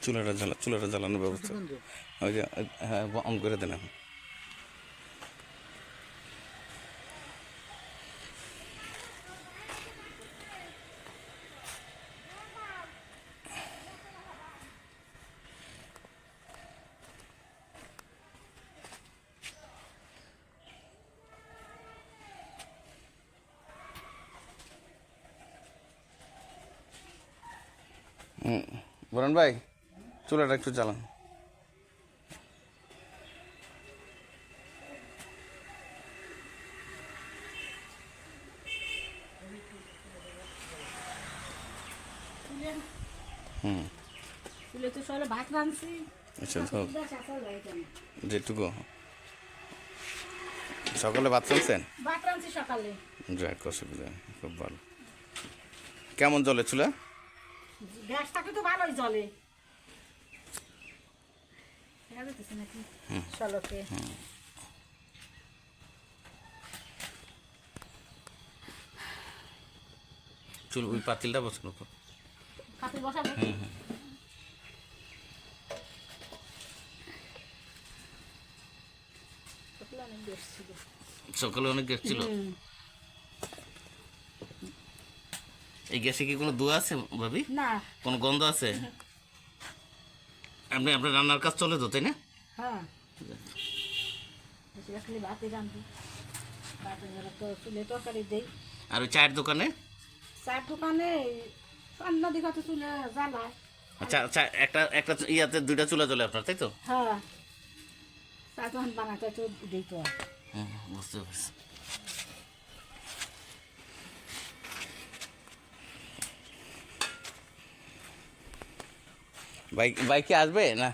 চুলাটা জ্বালানোর ব্যবস্থা ওই যে হ্যাঁ অন করে দেন এখন। বরণ ভাই চুলাটা একটু জ্বালান। আচ্ছা যেটুকু সকালে ভাত রাঁধছেন? যাক অসুবিধা নেই, খুব ভালো। কেমন জলে চুলা? গ্যাসটাকে তো ভালোই জ্বলে। চুল ওই পাতিলটা বসানো উপর। সকালে অনেক গ্যাস ছিল। এই গ্যাসে কি কোনো ধোঁয়া আছে ভাবি? না। কোনো গন্ধ আছে? আপনার রান্নার কাজ চলে তো, তাই না? হ্যাঁ। আর ওই চায়ের দোকানে? চার দোকানে অন্য দিকে তো চুলে জ্বালায়। আচ্ছা একটা ইয়াতে দুইটা চুলা জ্বলে আপনার, তাই তো? হ্যাঁ, চা তখন বানাতে তো দিত। বুঝতে পারছি। বাইকে আসবে না?